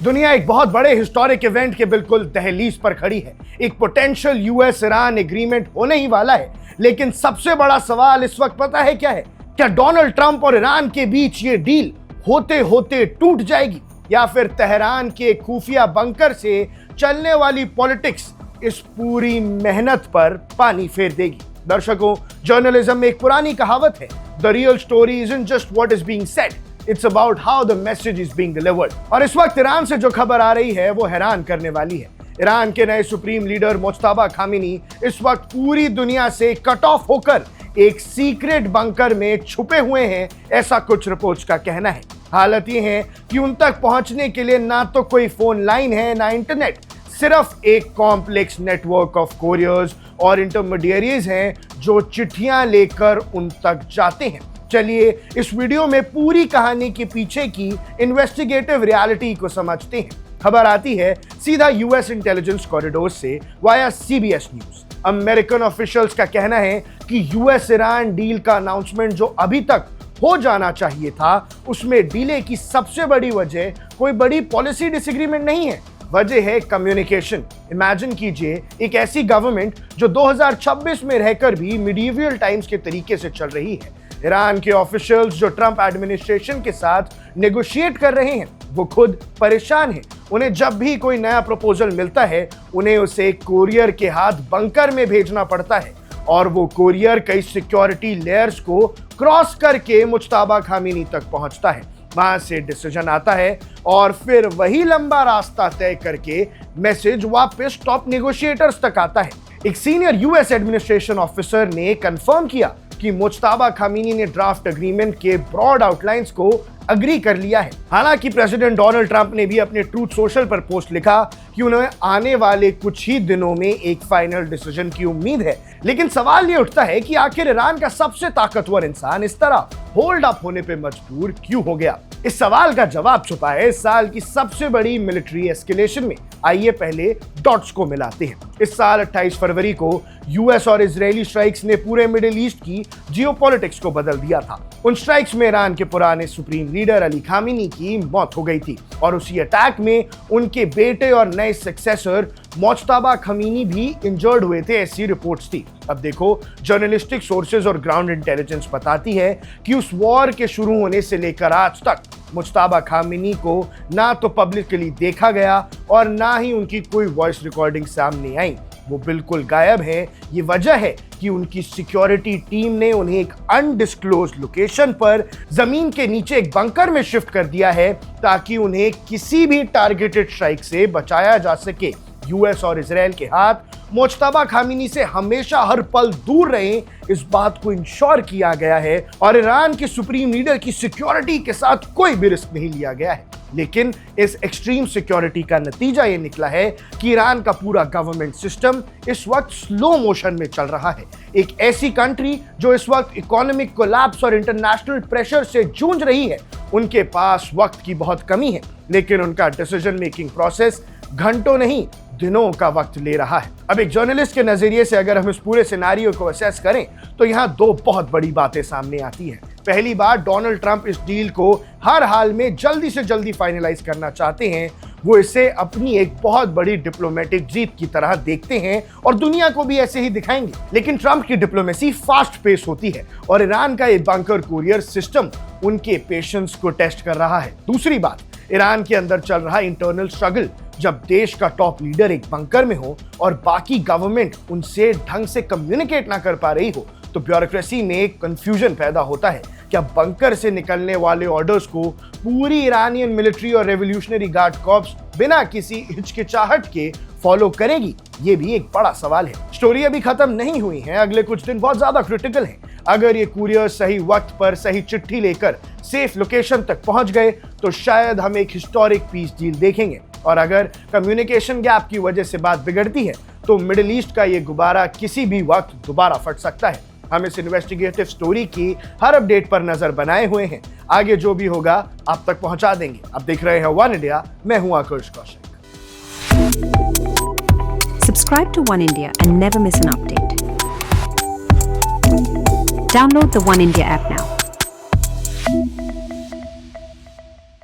दुनिया एक बहुत बड़े हिस्टोरिक इवेंट के बिल्कुल दहलीज पर खड़ी है। एक पोटेंशियल यूएस ईरान एग्रीमेंट होने ही वाला है, लेकिन सबसे बड़ा सवाल इस वक्त पता है क्या है? क्या डोनाल्ड ट्रंप और ईरान के बीच ये डील होते होते टूट जाएगी, या फिर तेहरान के खुफिया बंकर से चलने वाली पॉलिटिक्स इस पूरी मेहनत पर पानी फेर देगी? दर्शकों, जर्नलिज्म में एक पुरानी कहावत है, the real story isn't just what is being said, it's about how the message is being delivered. और इस वक्त ईरान से जो खबर आ रही है वो हैरान करने वाली है। ईरान के नए सुप्रीम लीडर मुज्तबा खामेनी इस वक्त पूरी दुनिया से कट ऑफ होकर एक सीक्रेट बंकर में छुपे हुए हैं, ऐसा कुछ रिपोर्ट्स का कहना है। हालत ये है कि उन तक पहुंचने के लिए ना तो कोई फोन लाइन है ना इंटरनेट, सिर्फ एक कॉम्प्लेक्स नेटवर्क ऑफ कोरियर्स और इंटरमीडियरीज हैं जो चिट्ठियां लेकर उन तक जाते हैं। चलिए इस वीडियो में पूरी कहानी के पीछे की इन्वेस्टिगेटिव रियलिटी को समझते हैं। खबर आती है सीधा यूएस इंटेलिजेंस कॉरिडोर से via CBS news. American officials का कहना है कि यूएस ईरान डील का अनाउंसमेंट जो अभी तक हो जाना चाहिए था, उसमें डिले की सबसे बड़ी वजह कोई बड़ी पॉलिसी डिसएग्रीमेंट नहीं है, वजह है कम्युनिकेशन। इमेजिन कीजिए एक ऐसी गवर्नमेंट जो 2026 में रहकर भी मिडीवियल टाइम्स के तरीके से चल रही है। ईरान के ऑफिशियल्स जो ट्रंप एडमिनिस्ट्रेशन के साथ नेगोशिएट कर रहे हैं वो खुद परेशान हैं। उन्हें जब भी कोई नया प्रपोजल मिलता है उन्हें उसे कोरियर के हाथ बंकर में भेजना पड़ता है, और वो कोरियर कई सिक्योरिटी लेयर्स को क्रॉस करके मुज्तबा खामेनी तक पहुंचता है। वहां से डिसीजन आता है और फिर वही लंबा रास्ता तय करके मैसेज वापस टॉप नेगोशिएटर्स तक आता है। एक सीनियर यूएस एडमिनिस्ट्रेशन ऑफिसर ने कंफर्म किया कि मुज्तबा खामेनी ने ड्राफ्ट एग्रीमेंट के ब्रॉड आउटलाइंस को अग्री कर लिया है। हालांकि प्रेसिडेंट डोनाल्ड ट्रंप ने भी अपने ट्रूथ सोशल पर पोस्ट लिखा कि उन्हें आने वाले कुछ ही दिनों में एक फाइनल डिसीजन की उम्मीद है। लेकिन सवाल ये उठता है कि आखिर ईरान का सबसे ताकतवर इंसान इस तरह होल्ड अप होने पे मजबूर क्यों हो गया? इस सवाल का जवाब छुपा है इस साल की सबसे बड़ी मिलिट्री एस्केलेशन में। आइए पहले डॉट्स को मिलाते हैं। इस साल 28 फरवरी को यूएस और इजरायली स्ट्राइक्स ने पूरे मिडिल ईस्ट की जियोपॉलिटिक्स को बदल दिया था। उन स्ट्राइक्स में ईरान के पुराने सुप्रीम लीडर अली खामेनी की मौत हो गई थी, और उसी अटैक में उनके बेटे और नए सक्सेसर मुज्तबा खामेनी भी इंजर्ड हुए थे, ऐसी रिपोर्ट्स थी। अब देखो, जर्नलिस्टिक सोर्सेज और ग्राउंड इंटेलिजेंस बताती है कि उस वॉर के शुरू होने से लेकर आज तक मुज्तबा खामेनी को ना तो पब्लिकली देखा गया और ना ही उनकी कोई वॉइस रिकॉर्डिंग सामने आई। वो बिल्कुल गायब है। ये वजह है कि उनकी सिक्योरिटी टीम ने उन्हें एक अनडिस्क्लोज्ड लोकेशन पर जमीन के नीचे एक बंकर में शिफ्ट कर दिया है, ताकि उन्हें किसी भी टारगेटेड स्ट्राइक से बचाया जा सके। यूएस और इजराइल के हाथ मुज्तबा खामेनी से हमेशा हर पल दूर रहे, इस बात को इंश्योर किया गया है, और ईरान के सुप्रीम लीडर की सिक्योरिटी के साथ कोई भी रिस्क नहीं लिया गया है। लेकिन इस एक्सट्रीम सिक्योरिटी का नतीजा ये निकला है कि ईरान का पूरा गवर्नमेंट सिस्टम इस वक्त स्लो मोशन में चल रहा है। एक ऐसी कंट्री जो इस वक्त इकोनॉमिक कोलैप्स और इंटरनेशनल प्रेशर से जूझ रही है, उनके पास वक्त की बहुत कमी है, लेकिन उनका डिसीजन मेकिंग प्रोसेस घंटों नहीं दिनों का वक्त ले रहा है। अब एक जर्नलिस्ट के नजरिए से अगर हम इस पूरे सिनेरियो को असेस करें तो यहाँ दो बहुत बड़ी बातें सामने आती हैं। पहली बात, डोनाल्ड ट्रंप इस डील को हर हाल में जल्दी से जल्दी फाइनलाइज करना चाहते हैं। वो इसे अपनी एक बहुत बड़ी डिप्लोमेटिक जीत की तरह देखते हैं और दुनिया को भी ऐसे ही दिखाएंगे। लेकिन ट्रंप की डिप्लोमेसी फास्ट पेस होती है और ईरान का ये बंकर कोरियर सिस्टम उनके पेशेंस को टेस्ट कर रहा है। दूसरी बात, ईरान के अंदर चल रहा इंटरनल स्ट्रगल। जब देश का टॉप लीडर एक बंकर में हो और बाकी गवर्नमेंट उनसे ढंग से कम्युनिकेट ना कर पा रही हो, तो ब्यूरोक्रेसी में कंफ्यूजन पैदा होता है। क्या बंकर से निकलने वाले ऑर्डर्स को पूरी ईरानियन मिलिट्री और रेवोल्यूशनरी गार्ड कॉर्प्स बिना किसी हिचकिचाहट के फॉलो करेगी? ये भी एक बड़ा सवाल है। स्टोरी अभी खत्म नहीं हुई है, अगले कुछ दिन बहुत ज्यादा क्रिटिकल हैं। अगर ये कुरियर सही वक्त पर सही चिट्ठी लेकर सेफ लोकेशन तक पहुंच गए तो शायद हम एक हिस्टोरिक पीस डील देखेंगे, और अगर कम्युनिकेशन गैप की वजह से बात बिगड़ती है तो मिडिल ईस्ट का ये गुब्बारा किसी भी वक्त दोबारा फट सकता है। हम इस इन्वेस्टिगेटिव स्टोरी की हर अपडेट पर नजर बनाए हुए हैं, आगे जो भी होगा आप तक पहुंचा देंगे। आप देख रहे हैं वन इंडिया, मैं हूं आकर्ष Kaushik. Subscribe to One India and never miss an update. Download the One India app now.